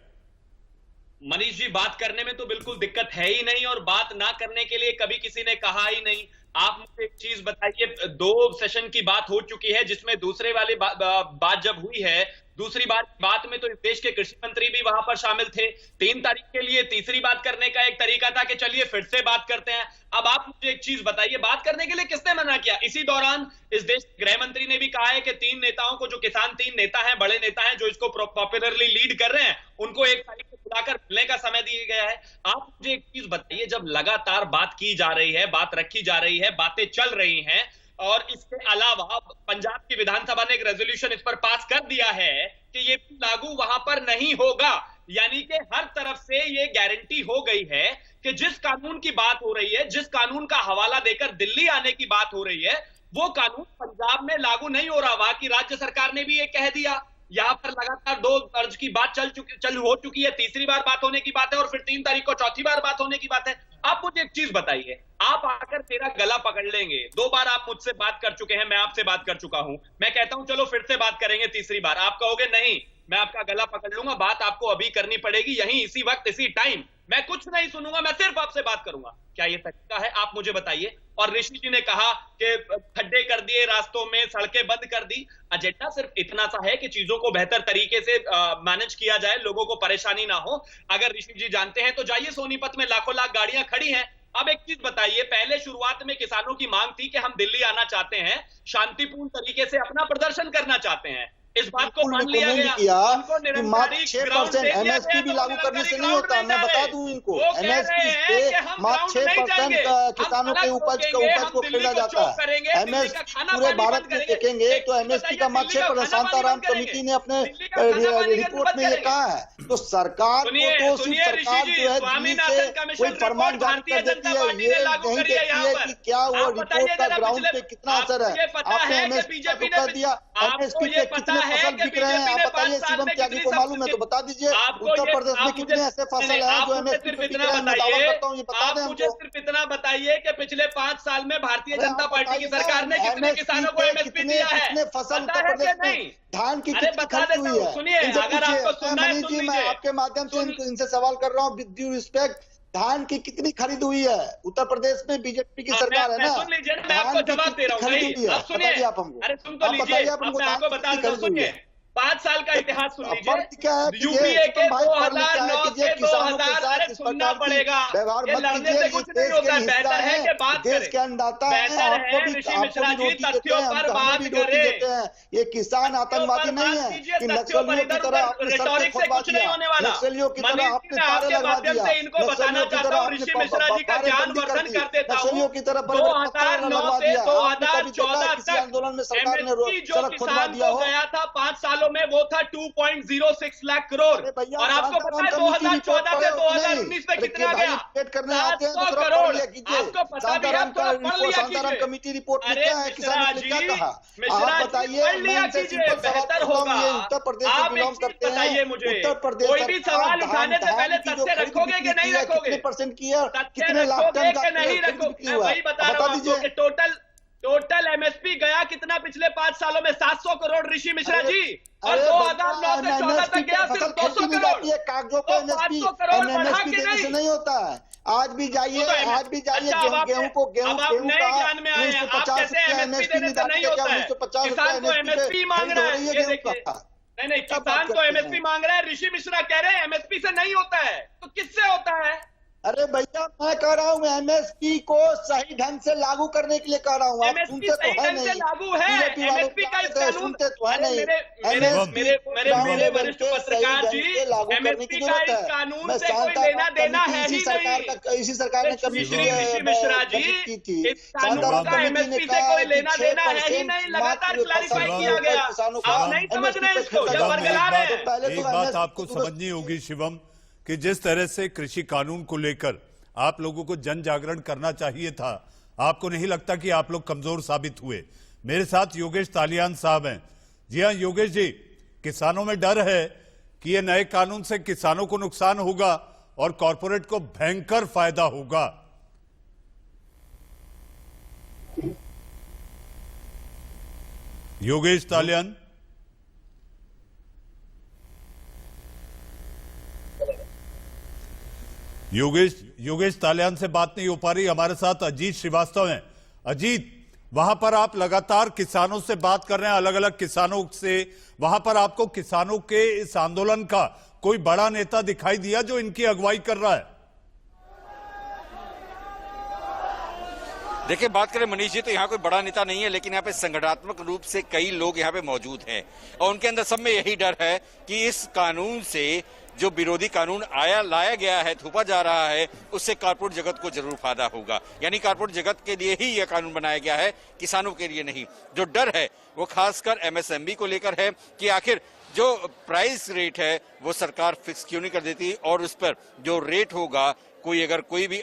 मनीष जी, बात करने में तो बिल्कुल दिक्कत है ही नहीं, और बात ना करने के लिए कभी किसी ने कहा ही नहीं। आप मुझे एक चीज बताइए, 2 सेशन की बात हो चुकी है, जिसमें दूसरे वाली बात जब हुई है, दूसरी बात में तो इस देश के कृषि मंत्री भी वहां पर शामिल थे। 3 तारीख के लिए तीसरी बात करने का एक तरीका था कि चलिए फिर से बात करते हैं। अब आप मुझे एक चीज बताइए, बात करने के लिए किसने मना किया? इसी दौरान इस देश के गृह मंत्री ने भी कहा है कि 3 नेताओं को, जो किसान 3 नेता हैं, बड़े नेता हैं, जो इसको पॉपुलरली लीड कर रहे हैं, उनको 1 तारीख को बुलाकर मिलने का समय दिया गया है। आप मुझे एक चीज बताइए, जब लगातार बात की जा रही है, बात रखी जा रही है, बातें चल रही हैं, और इसके अलावा पंजाब की विधानसभा ने एक रेजोल्यूशन इस पर पास कर दिया है कि ये लागू वहां पर नहीं होगा, यानी कि हर तरफ से ये गारंटी हो गई है कि जिस कानून की बात हो रही है, जिस कानून का हवाला देकर दिल्ली आने की बात हो रही है, वो कानून पंजाब में लागू नहीं हो रहा। वहां की राज्य सरकार ने भी ये कह दिया। यहां पर लगातार 2 अर्ज की बात हो चुकी है, तीसरी बार बात होने की बात है, और फिर 3 तारीख को चौथी बार बात होने की बात है। आप मुझे एक चीज बताइए, आप आकर मेरा गला पकड़ लेंगे, 2 बार आप मुझसे बात कर चुके हैं, मैं आपसे बात कर चुका हूं, मैं कहता हूं चलो फिर से बात करेंगे तीसरी बार, आप कहोगे नहीं, मैं आपका गला पकड़ लूंगा, बात आपको अभी करनी पड़ेगी, यहीं इसी वक्त इसी टाइम, मैं कुछ नहीं सुनूंगा, मैं सिर्फ आपसे बात करूंगा। क्या ये तरीका है? आप मुझे बताइए। और ऋषि जी ने कहा कि खड्डे कर दिए रास्तों में, सड़कें बंद कर दी। एजेंडा सिर्फ इतना सा है कि चीजों को बेहतर तरीके से मैनेज किया जाए, लोगों को परेशानी ना हो। अगर ऋषि जी जानते हैं तो जाइए, सोनीपत में लाखों लाख गाड़ियां खड़ी हैं। अब एक चीज बताइए, पहले शुरुआत में किसानों की मांग थी कि हम दिल्ली आना चाहते हैं, शांतिपूर्ण तरीके से अपना प्रदर्शन करना चाहते हैं। इस बात को मान लिया गया
कि मात्र 6% एमएसपी भी लागू करने से नहीं होता। मैं बता दूं इनको, एमएसपी से मात्र 6% किसानों के उपज को खरीदा जाता है। एमएसपी पूरे भारत में देखेंगे तो एमएसपी का मात्र 6%। शांताराम समिति ने अपने रिपोर्ट में ये कहा है। तो सरकार को तो सिर्फ सरकार जो है दिल्ली से कोई फरमान जारी कर देती है, ये नहीं देखती है कि क्या वो रिपोर्ट का ग्राउंड पे कितना असर है। आपने एमएसपी को कर दिया, एमएसपी पे कितने
है
फसल
कि
बिक रहे हैं?
बीजेपी
आप
ने
बताइए,
5 साल
शिवम
में
त्यागी
कितनी
को मालूम है तो बता दीजिए। उत्तर प्रदेश में कितने ऐसे फसल हैं जो एमएसपी
सिर्फ
पे बिक
इतना
रहे हैं? मैं दावा
बताइए,
करता हूं, ये बता
आप
दें
मुझे
हमको।
सिर्फ इतना बताइए कि पिछले 5 साल में भारतीय
अरे
जनता
आप
पार्टी की
बताइए
सरकार ने
ना,
कितने किसानों को एमएसपी
कितने
दिया है?
कितने फसल
पता
उत्तर
है
प्रदेश
कि
में
नहीं?
धान की
अरे
कितनी
बता
खरीद
देता
हुई
हूं,
है?
सुनिए,
इनसे
अगर आपको
पूछिए।
सुनना है
मनीष
सुन
जी, मैं
लीजिए।
आपके माध्यम से
सुन-
इनसे सवाल कर रहा हूँ, विद ड्यू रिस्पेक्ट, धान की कितनी खरीद हुई है? उत्तर प्रदेश में बीजेपी की सरकार है ना,
सुन लीजिए ना, मैं
धान
आपको
की
जवाब दे
कितनी
रहा हूँ
खरीद
भाई।
हुई है?
अब सुनिए,
बताइए आप हमको।
अरे सुन तो
आप
लीजिए,
बताइए आप
अब
हमको,
मैं
धान
आपको
की
बता
कितनी
देता हूँ,
खरीद हुई
सुनिए।
है?
5 साल का इतिहास सुन
अब पढ़
लीजिए।
क्या है
यूपीए के
भाई, पढ़ लिख क्या है
2009
कीजिए,
से
किसानों के
2000,
साथ
अरे
इस
सुनना
प्रकार की
पड़ेगा।
व्यवहार
ये
मत
लड़ने
कीजिए।
से
ये
कुछ नहीं
देश
होता
के
है,
हिस्सा
बेहतर है कि बात
देश
करें।
के अन्नदाता है,
बेहतर
आपको
है
भी
ऋषि मिश्रा जी
रोटी देते
तथ्यों
हैं,
पर
हमें
बात
भी रोटी
करें।
देते हैं। ये किसान आतंकवादी नहीं है
कीजिए,
कि
तथ्यों पर
नक्सलियों की
इधर
तरह
उधर
आपने सड़कें
रिटॉरिक से
खुदवा
कुछ नहीं
दिया,
होने वाला।
नक्सलियों की तरह
मनीष जी,
आपने
मैं
तारे
आपके
लगवा
माध्यम
दिया,
से इनको बताना
नक्सलियों की
चाहता
तरह
हूँ,
आपने
ऋषि मिश्रा जी का ज्ञान
बारेबंदी कर
वर्धन
दी,
कर देता हूँ।
नक्सलियों की तरह बड़े बड़े पत्थर
2009
लगवा
से
दिया। आपने कभी देखा
2014
है किसी
तक
आंदोलन में सरकार ने
एमएसपी जो
सड़क खुदवा
किसान
दिया
को
हो?
गया था 5 सालों में, वो था 2.06 लाख करोड़।
अरे भैया,
और आपको पता है
शांताराम कमेटी रिपोर्ट
2014 से
पढ़े हो कि नहीं?
2019 में
अरे
कितना
भाई,
गया?
डिबेट करने आते हैं तो
700
थोड़ा पढ़
करोड़।
लिया कीजिए।
आपको पता भी है,
शांताराम का
थोड़ा पढ़ लिया
शांताराम
कीजिए।
कमेटी रिपोर्ट में
अरे
क्या है, किसानों
मिश्रा
ने
जी,
क्या कहा?
मिश्रा
आप
जी,
बताइए।
पढ़ लिया
मैं इनसे
कीजिए,
सिंपल सवाल
बेहतर
पूछता हूँ,
होगा।
ये उत्तर प्रदेश से
आप एक
बिलोंग
चीज
करते
बताइए
हैं।
मुझे,
उत्तर प्रदेश
कोई भी
सरकार
सवाल उठाने से पहले
की जो
तथ्य
खरीद
रखोगे
बिक्री
कि नहीं
की है,
रखोगे?
कितने परसेंट की है,
तथ्य
कितने लाख
रखोगे
टन का
कि नहीं
खरीद
रखोगे?
बिक्री
मैं
हुआ
वही
है?
बता
बता
रहा हूँ आपको
दीजिए।
कि टोटल एमएसपी गया कितना पिछले 5 सालों में? 700 करोड़ ऋषि मिश्रा जी। और 2009 से 14 तक गया सिर्फ 200 करोड़।
कागजों पे
तो
एमएसपी
500 करोड़ बढ़ा
एमएसपी
के
देने से
नहीं?
नहीं होता है। आज भी जाइए, आज भी जाइए,
अच्छा, अब आप
गेहूं को गेहूं
अब आप
गेहूं
नए
का
ज्ञान में आए हैं। आप
1950
कहते हैं
रुपया
एमएसपी
एमएसपी
देने से
निर्धारित
नहीं
किया,
होता है।
1950
किसान को
रुपया
एमएसपी मांग
खरीद
रहा
हो
है,
रही है
ये
गेहूं
देखिए।
का।
नहीं,
क्या बात
किसान को
करते
एमएसपी
हैं?
मांग रहा है, ऋषि मिश्रा कह रहे हैं एमएसपी से नहीं होता है। तो किससे होता है?
अरे भैया, मैं कह रहा हूँ एमएसपी को सही ढंग से लागू करने के लिए कह रहा हूँ। आप
एमएसपी
सुनते तो
सही
है
ढंग से
नहीं,
लागू है।
बीजेपी वाले
एमएसपी का इस
कहते हैं,
कानून,
सुनते तो है
अरे
नहीं।
मेरे वरिष्ठ पत्रकार जी,
लागू करने की
एमएसपी का
जरूरत
इस
है।
कानून
मैं
से कोई
शांताराम
लेना देना
कमेटी
है
इसी
ही
सरकार
नहीं।
का इसी सरकार ने कभी
ऋषि मिश्रा जी, इस कानून का एमएसपी से कोई लेना देना है ही नहीं। लगातार क्लैरिफाई किया गया। आप नहीं समझ रहे हैं इसको, या बरगला रहे हैं।
पहले
एक
तो
बात
MSP
आपको समझनी होगी शिवम, कि जिस तरह से कृषि कानून को लेकर आप लोगों को जन जागरण करना चाहिए था, आपको नहीं लगता कि आप लोग कमजोर साबित हुए? मेरे साथ योगेश तालियान साहब हैं। जी हाँ योगेश जी, किसानों में डर है कि ये नए कानून से किसानों को नुकसान होगा और कॉरपोरेट को भयंकर फायदा होगा। योगेश तालियान, योगेश तालियान से बात नहीं हो पा रही। हमारे साथ अजीत श्रीवास्तव हैं। अजीत, वहां पर आप लगातार किसानों से बात कर रहे हैं, अलग अलग किसानों से। वहां पर आपको किसानों के इस आंदोलन का कोई बड़ा नेता दिखाई दिया जो इनकी अगुवाई कर रहा है?
देखिए, बात करें मनीष जी, तो यहाँ कोई बड़ा नेता नहीं है, लेकिन यहाँ पे संगठनात्मक रूप से कई लोग यहाँ पे मौजूद हैं और उनके अंदर सब में यही डर है कि इस कानून से, जो विरोधी कानून लाया गया है, थोपा जा रहा है, उससे कारपोरेट जगत को जरूर फायदा होगा। यानी कारपोरेट जगत के लिए ही यह कानून बनाया गया है, किसानों के लिए नहीं। जो डर है वो खासकर एमएसएमई को लेकर है कि आखिर जो प्राइस रेट है वो सरकार फिक्स क्यों नहीं कर देती, और उस पर जो रेट होगा, कोई भी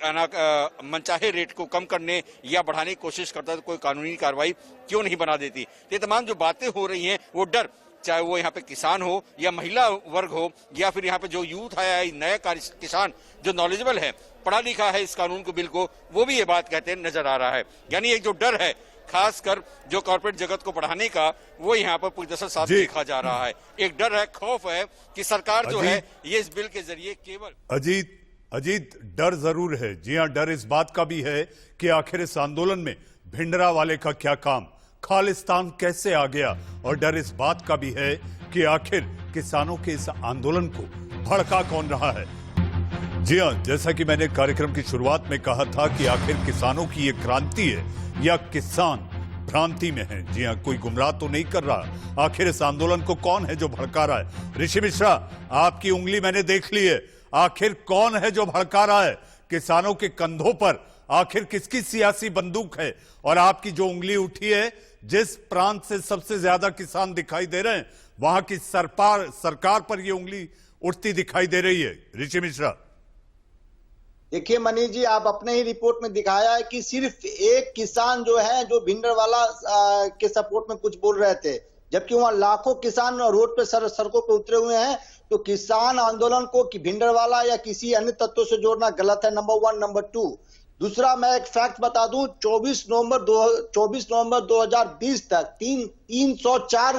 मनचाहे रेट को कम करने या बढ़ाने की कोशिश करता है तो कोई कानूनी कार्रवाई क्यों नहीं बना देती। ये तमाम जो बातें हो रही हैं, वो डर, चाहे वो यहाँ पे किसान हो या महिला वर्ग हो या फिर यहाँ पे जो यूथ आया है, नया किसान जो नॉलेजेबल है, पढ़ा लिखा है इस कानून को, बिल को, वो भी ये बात कहते नजर आ रहा है। यानी एक जो डर है खासकर जो कॉर्पोरेट जगत को बढ़ाने का, वो यहाँ पर पूरी तरह से साफ देखा जा रहा है। एक डर है, खौफ है कि सरकार जो है ये इस बिल के जरिए केवल
अजीत डर जरूर है। जी हाँ, डर इस बात का भी है कि आखिर इस आंदोलन में भिंडरा वाले का क्या काम, खालिस्तान कैसे आ गया, और डर इस बात का भी है कि आखिर किसानों के इस आंदोलन को भड़का कौन रहा है। जी हाँ, जैसा कि मैंने कार्यक्रम की शुरुआत में कहा था कि आखिर किसानों की ये क्रांति है या किसान भ्रांति में है। जी हाँ, कोई गुमराह तो नहीं कर रहा। आखिर इस आंदोलन को कौन है जो भड़का रहा है? ऋषि मिश्रा, आपकी उंगली मैंने देख ली है। आखिर कौन है जो भड़का रहा है? किसानों के कंधों पर आखिर किसकी सियासी बंदूक है? और आपकी जो उंगली उठी है, जिस प्रांत से सबसे ज्यादा किसान दिखाई दे रहे हैं, वहां की सरकार पर ये उंगली उठती दिखाई दे रही है। ऋषि मिश्रा,
देखिए मनीष जी, आप अपने ही रिपोर्ट में दिखाया है कि सिर्फ एक किसान जो है, जो भिंडरवाला के सपोर्ट में कुछ बोल रहे थे, जबकि वहां लाखों किसान रोड पे सड़कों पे उतरे हुए हैं। तो किसान आंदोलन को कि भिंडरवाला या किसी अन्य तत्वों से जोड़ना गलत है, नंबर 1। नंबर 2, दूसरा मैं एक फैक्ट बता दूं, 24 नवंबर 2020 तक 304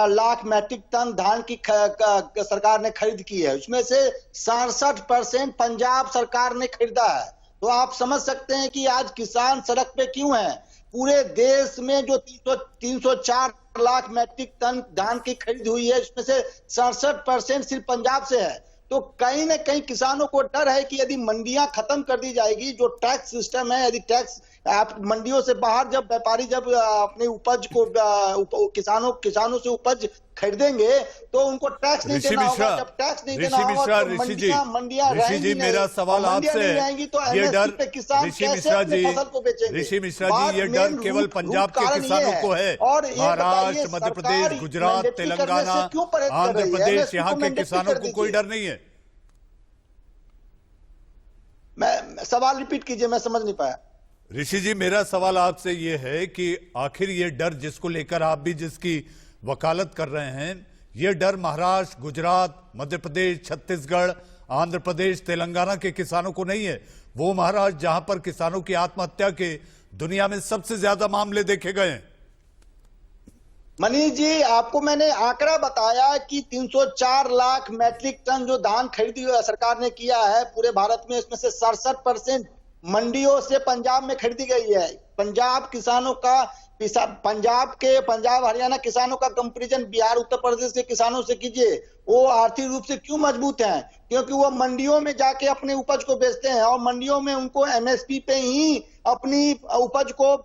लाख मैट्रिक टन धान की सरकार ने खरीद की है। उसमें से 67% पंजाब सरकार ने खरीदा है। तो आप समझ सकते हैं कि आज किसान सड़क पे क्यों हैं। पूरे देश में जो 304 लाख मैट्रिक टन धान की खरीद हुई है, इसमें से 67% सिर्फ पंजाब से है। तो कहीं न कहीं किसानों को डर है कि यदि मंडियां खत्म कर दी जाएगी, जो टैक्स सिस्टम है, यदि टैक्स आप मंडियों से बाहर जब व्यापारी जब अपने उपज को किसानों से उपज खरीदेंगे तो उनको टैक्स नहीं देना होगा। जब टैक्स नहीं देना होगा तो मंडियां रहेंगी नहीं।
मेरा सवाल आपसे
रहेंगी तो
ये डर
पे किसान कैसे अपनी फसल को बेचेंगे।
ऋषि मिश्रा जी, ये डर केवल पंजाब के किसानों को है?
और
महाराष्ट्र, मध्य प्रदेश, गुजरात, तेलंगाना, आंध्र प्रदेश, यहाँ के किसानों को कोई डर नहीं है?
मैं सवाल रिपीट कीजिए, मैं समझ नहीं पाया।
ऋषि जी, मेरा सवाल आपसे ये है कि आखिर ये डर जिसको लेकर आप भी जिसकी वकालत कर रहे हैं, ये डर महाराष्ट्र, गुजरात, मध्य प्रदेश, छत्तीसगढ़, आंध्र प्रदेश, तेलंगाना के किसानों को नहीं है? वो महाराष्ट्र जहां पर किसानों की आत्महत्या के दुनिया में सबसे ज्यादा मामले देखे गए हैं।
मनीष जी, आपको मैंने आंकड़ा बताया कि 304 लाख मैट्रिक टन जो धान खरीदी सरकार ने किया है पूरे भारत में, इसमें से 67% मंडियों से पंजाब में खरीदी गई है। पंजाब किसानों का, पंजाब हरियाणा किसानों का कंपैरिजन बिहार उत्तर प्रदेश के किसानों से कीजिए। वो आर्थिक रूप से क्यों मजबूत हैं? क्योंकि वो मंडियों में जाके अपने उपज को बेचते हैं और मंडियों में उनको एमएसपी पे ही अपनी उपज को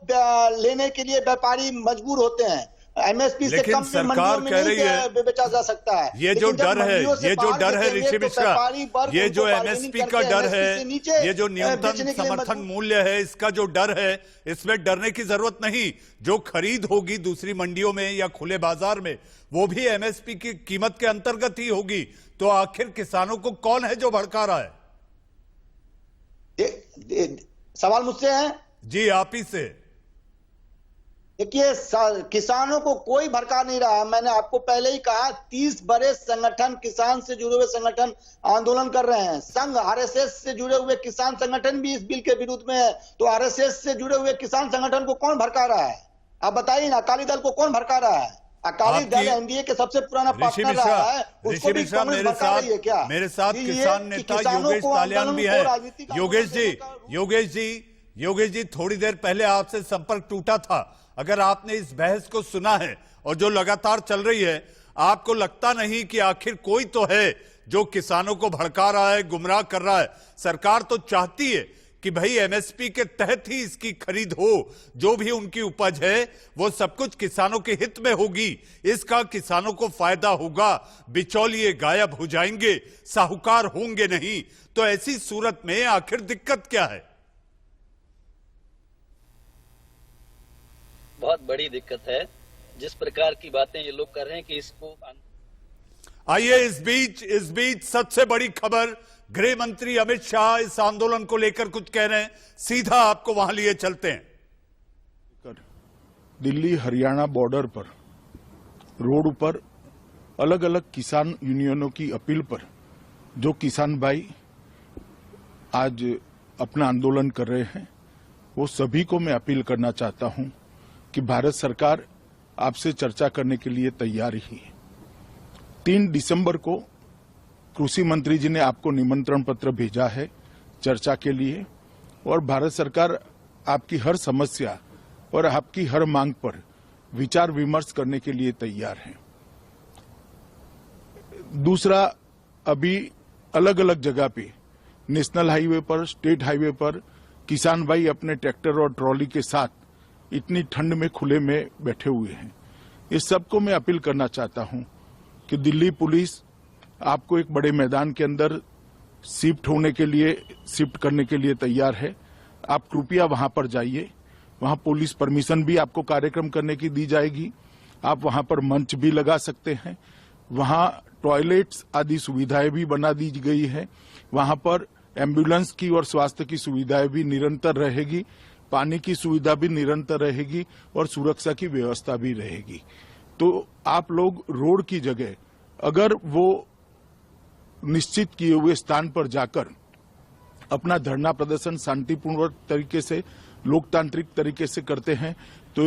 लेने के लिए व्यापारी मजबूर होते हैं। एमएसपी से कम में मंडियों में नहीं बेचा जा सकता है।
ये जो डर है, ये जो डर है ऋषि मिश्रा, ये जो एमएसपी का डर है, ये जो न्यूनतम समर्थन मूल्य है, इसका जो डर है, इसमें डरने की जरूरत नहीं। जो खरीद होगी दूसरी मंडियों में या खुले बाजार में, वो भी एमएसपी की कीमत के अंतर्गत ही होगी। तो आखिर किसानों को कौन है जो भड़का रहा है?
सवाल मुझसे है
जी, आप ही से।
देखिए, किसानों को कोई भड़का नहीं रहा। मैंने आपको पहले ही कहा, 30 बड़े संगठन, किसान से जुड़े हुए संगठन आंदोलन कर रहे हैं। संघ आरएसएस से जुड़े हुए किसान संगठन भी इस बिल के विरुद्ध में है। तो आरएसएस से जुड़े हुए किसान संगठन को कौन भड़का रहा है? आप बताइए ना। अकाली दल को कौन भड़का रहा है? अकाली दल एनडीए के सबसे पुराना पार्टनर रहा है, उसको भी कांग्रेस भड़का रही है क्या?
मेरे साथ किसान नेता योगेश कालियान भी है। योगेश जी, थोड़ी देर पहले आपसे संपर्क टूटा था। अगर आपने इस बहस को सुना है और जो लगातार चल रही है, आपको लगता नहीं कि आखिर कोई तो है जो किसानों को भड़का रहा है, गुमराह कर रहा है? सरकार तो चाहती है कि भाई एमएसपी के तहत ही इसकी खरीद हो, जो भी उनकी उपज है वो सब कुछ किसानों के हित में होगी, इसका किसानों को फायदा होगा, बिचौलिए गायब हो जाएंगे, साहूकार होंगे नहीं। तो ऐसी सूरत में आखिर दिक्कत क्या है?
बहुत बड़ी दिक्कत है। जिस प्रकार की बातें ये लोग कर रहे हैं कि इसको,
आइए इस बीच सबसे बड़ी खबर, गृह मंत्री अमित शाह इस आंदोलन को लेकर कुछ कह रहे हैं। सीधा आपको वहां लिए चलते हैं।
दिल्ली हरियाणा बॉर्डर पर रोड पर अलग अलग किसान यूनियनों की अपील पर जो किसान भाई आज अपना आंदोलन कर रहे हैं, वो सभी को मैं अपील करना चाहता हूं कि भारत सरकार आपसे चर्चा करने के लिए तैयार ही है। 3 दिसंबर को कृषि मंत्री जी ने आपको निमंत्रण पत्र भेजा है चर्चा के लिए, और भारत सरकार आपकी हर समस्या और आपकी हर मांग पर विचार विमर्श करने के लिए तैयार है। दूसरा, अभी अलग अलग जगह पे, नेशनल हाईवे पर, स्टेट हाईवे पर किसान भाई अपने ट्रैक्टर और ट्रॉली के साथ इतनी ठंड में खुले में बैठे हुए हैं। इस सबको मैं अपील करना चाहता हूं कि दिल्ली पुलिस आपको एक बड़े मैदान के अंदर शिफ्ट करने के लिए तैयार है। आप कृपया वहां पर जाइए। वहां पुलिस परमिशन भी आपको कार्यक्रम करने की दी जाएगी। आप वहां पर मंच भी लगा सकते हैं। वहां टॉयलेट्स आदि सुविधाएं भी बना दी गई है। वहां पर एम्बुलेंस की और स्वास्थ्य की सुविधाएं भी निरंतर रहेगी, पानी की सुविधा भी निरंतर रहेगी और सुरक्षा की व्यवस्था भी रहेगी। तो आप लोग रोड की जगह अगर वो निश्चित किए हुए स्थान पर जाकर अपना धरना प्रदर्शन शांतिपूर्ण तरीके से, लोकतांत्रिक तरीके से करते हैं तो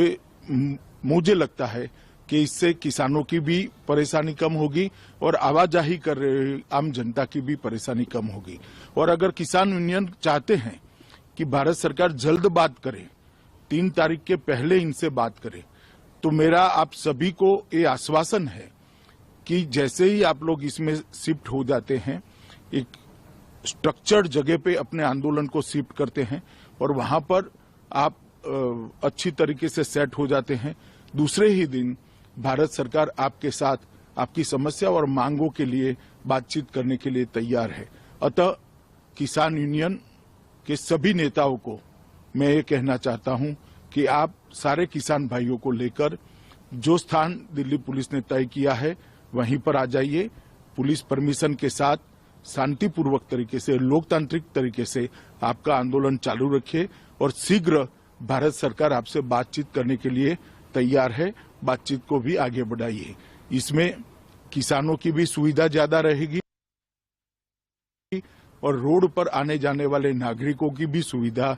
मुझे लगता है कि इससे किसानों की भी परेशानी कम होगी और आवाजाही कर रहे आम जनता की भी परेशानी कम होगी। और अगर किसान यूनियन चाहते हैं कि भारत सरकार जल्द बात करे, 3 तारीख के पहले इनसे बात करे, तो मेरा आप सभी को ये आश्वासन है कि जैसे ही आप लोग इसमें शिफ्ट हो जाते हैं, एक स्ट्रक्चर्ड जगह पे अपने आंदोलन को शिफ्ट करते हैं और वहां पर आप अच्छी तरीके से सेट हो जाते हैं, दूसरे ही दिन भारत सरकार आपके साथ आपकी समस्या और मांगों के लिए बातचीत करने के लिए तैयार है। अतः किसान यूनियन के सभी नेताओं को मैं ये कहना चाहता हूं कि आप सारे किसान भाइयों को लेकर जो स्थान दिल्ली पुलिस ने तय किया है वहीं पर आ जाइए। पुलिस परमिशन के साथ शांतिपूर्वक तरीके से, लोकतांत्रिक तरीके से आपका आंदोलन चालू रखिए और शीघ्र भारत सरकार आपसे बातचीत करने के लिए तैयार है। बातचीत को भी आगे बढ़ाइए। इसमें किसानों की भी सुविधा ज्यादा रहेगी और रोड पर आने जाने वाले नागरिकों की भी सुविधा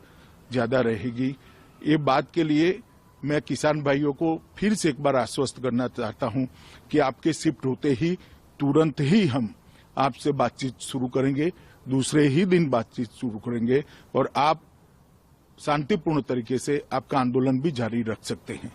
ज्यादा रहेगी। ये बात के लिए मैं किसान भाइयों को फिर से एक बार आश्वस्त करना चाहता हूं कि आपके शिफ्ट होते ही तुरंत ही हम आपसे बातचीत शुरू करेंगे, दूसरे ही दिन बातचीत शुरू करेंगे और आप शांतिपूर्ण तरीके से आपका आंदोलन भी जारी रख सकते हैं।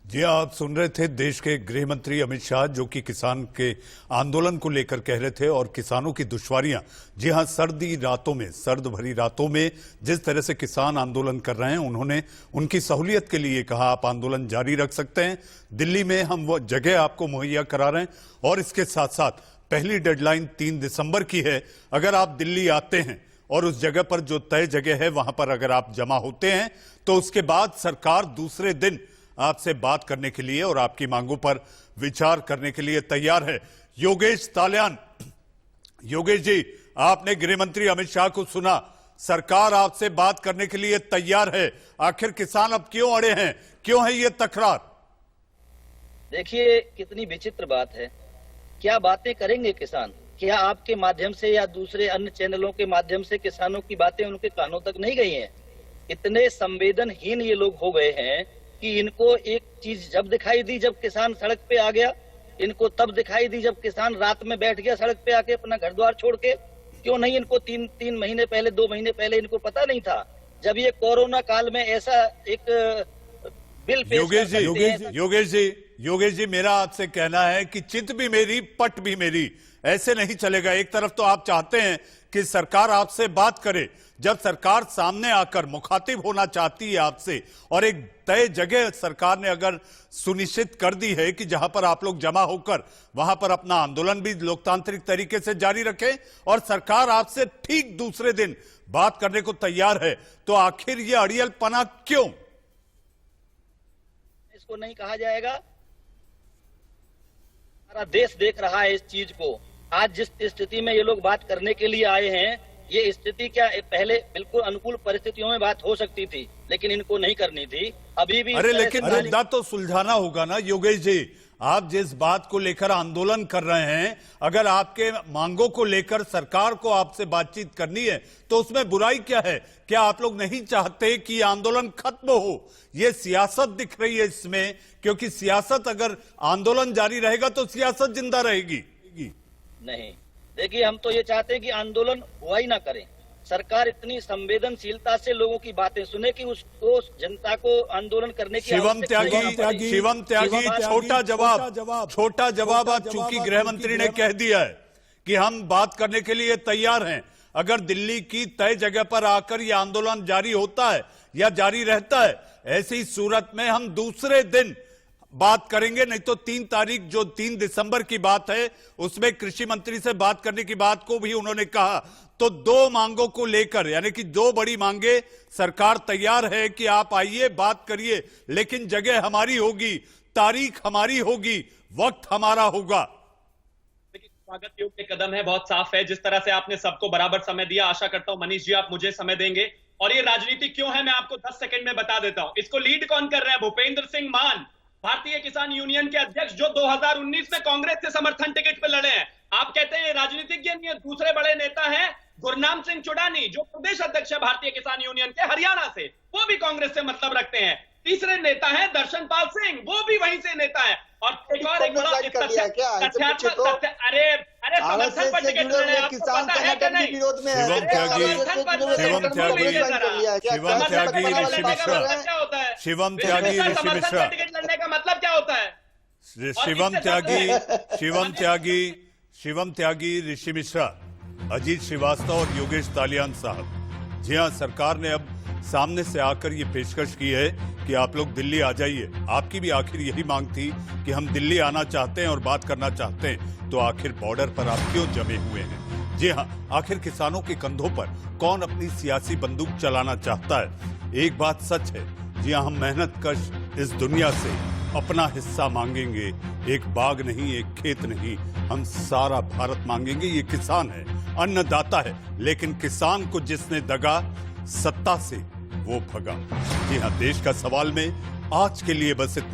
जी आप सुन रहे थे देश के गृह मंत्री अमित शाह जो कि किसान के आंदोलन को लेकर कह रहे थे और किसानों की दुश्वारियां, जी हां, सर्दी रातों में, सर्द भरी रातों में जिस तरह से किसान आंदोलन कर रहे हैं, उन्होंने उनकी सहूलियत के लिए कहा आप आंदोलन जारी रख सकते हैं, दिल्ली में हम वो जगह आपको मुहैया करा रहे हैं और इसके साथ साथ पहली डेडलाइन 3 दिसंबर की है। अगर आप दिल्ली आते हैं और उस जगह पर जो तय जगह है वहां पर अगर आप जमा होते हैं तो उसके बाद सरकार दूसरे दिन आपसे बात करने के लिए और आपकी मांगों पर विचार करने के लिए तैयार है। योगेश ताल्यान, योगेश जी, आपने गृह मंत्री अमित शाह को सुना, सरकार आपसे बात करने के लिए तैयार है, आखिर किसान अब क्यों अड़े हैं, क्यों है ये तकरार?
देखिए कितनी विचित्र बात है, क्या बातें करेंगे किसान? क्या आपके माध्यम से या दूसरे अन्य चैनलों के माध्यम से किसानों की बातें उनके कानों तक नहीं गई हैं? इतने संवेदनहीन ये लोग हो गए हैं कि इनको एक चीज जब दिखाई दी जब किसान सड़क पे आ गया, इनको तब दिखाई दी जब किसान रात में बैठ गया सड़क पे आके अपना घर द्वार छोड़ के। क्यों नहीं इनको 3 महीने पहले, 2 महीने पहले इनको पता नहीं था? जब ये कोरोना काल में ऐसा एक बिल पेश
योगेश जी, मेरा आपसे कहना है कि चित भी मेरी पट भी मेरी, ऐसे नहीं चलेगा। एक तरफ तो आप चाहते हैं कि सरकार आपसे बात करे, जब सरकार सामने आकर मुखातिब होना चाहती है आपसे और एक तय जगह सरकार ने अगर सुनिश्चित कर दी है कि जहां पर आप लोग जमा होकर वहां पर अपना आंदोलन भी लोकतांत्रिक तरीके से जारी रखें और सरकार आपसे ठीक दूसरे दिन बात करने को तैयार है, तो आखिर ये अड़ियलपना क्यों?
इसको नहीं कहा जाएगा? सारा देश देख रहा है इस चीज को। आज जिस स्थिति में ये लोग बात करने के लिए आए हैं, ये स्थिति क्या पहले बिल्कुल अनुकूल परिस्थितियों में बात हो सकती थी, लेकिन इनको नहीं करनी थी। अभी भी
अरे लेकिन मुद्दा तो सुलझाना होगा ना योगेश जी। आप जिस बात को लेकर आंदोलन कर रहे हैं, अगर आपके मांगों को लेकर सरकार को आपसे बातचीत करनी है तो उसमें बुराई क्या है? क्या आप लोग नहीं चाहते कि आंदोलन खत्म हो? ये सियासत दिख रही है इसमें, क्योंकि सियासत अगर आंदोलन जारी रहेगा तो सियासत जिंदा रहेगी।
नहीं, देखिए हम तो ये चाहते हैं कि आंदोलन हुआ ही ना करें। सरकार इतनी संवेदनशीलता से लोगों की बातें सुने कि उसको जनता को आंदोलन करने की
शिवम त्यागी छोटा जवाब आज चूंकि गृह मंत्री ने कह दिया है कि हम बात करने के लिए तैयार हैं। अगर दिल्ली की तय जगह पर आकर यह आंदोलन जारी होता है या जारी रहता है, ऐसी सूरत में हम दूसरे दिन बात करेंगे, नहीं तो 3 तारीख जो 3 दिसंबर की बात है उसमें कृषि मंत्री से बात करने की बात को भी उन्होंने कहा। तो 2 मांगों को लेकर, यानी कि 2 बड़ी मांगे, सरकार तैयार है कि आप आइए बात करिए, लेकिन जगह हमारी होगी, तारीख हमारी होगी, वक्त हमारा होगा।
स्वागत योग्य कदम है, बहुत साफ है जिस तरह से आपने सबको बराबर समय दिया। आशा करता हूं मनीष जी आप मुझे समय देंगे। और ये राजनीति क्यों है मैं आपको 10 सेकंड में बता देता हूं। इसको लीड कौन कर रहा है? भूपेंद्र सिंह मान, भारतीय किसान यूनियन के अध्यक्ष जो 2019 में कांग्रेस से समर्थन टिकट पे लड़े हैं। आप कहते हैं ये राजनीतिज्ञ नहीं है। दूसरे बड़े नेता हैं गुरनाम सिंह चुडानी जो प्रदेश अध्यक्ष है भारतीय किसान यूनियन के हरियाणा से, वो भी कांग्रेस से मतलब रखते हैं। तीसरे नेता हैं दर्शनपाल सिंह, वो भी वहीं से नेता है। और एक और एक बड़ा तथ्यात्मक अरे समर्थन पर टिकट लड़े, आपको पता है कि नहीं?
शिवम त्यागी ऋषि मिश्रा,
टिकट लड़ने का मतलब क्या होता है?
शिवम त्यागी ऋषि मिश्रा, अजीत श्रीवास्तव और योगेश तालियान साहब, जी हाँ, सरकार ने अब सामने से आकर ये पेशकश की है कि आप लोग दिल्ली आ जाइए। आपकी भी आखिर यही मांग थी कि हम दिल्ली आना चाहते हैं और बात करना चाहते हैं, तो आखिर बॉर्डर पर आप क्यों जमे हुए हैं? जी हाँ, आखिर किसानों के कंधों पर कौन अपनी सियासी बंदूक चलाना चाहता है? एक बात सच है, जी हाँ, हम मेहनतकश इस दुनिया से अपना हिस्सा मांगेंगे। एक बाग नहीं, एक खेत नहीं, हम सारा भारत मांगेंगे। ये किसान है, अन्नदाता है, लेकिन किसान को जिसने दगा, सत्ता से वो भगा। जी हाँ, देश का सवाल में आज के लिए बस इतना।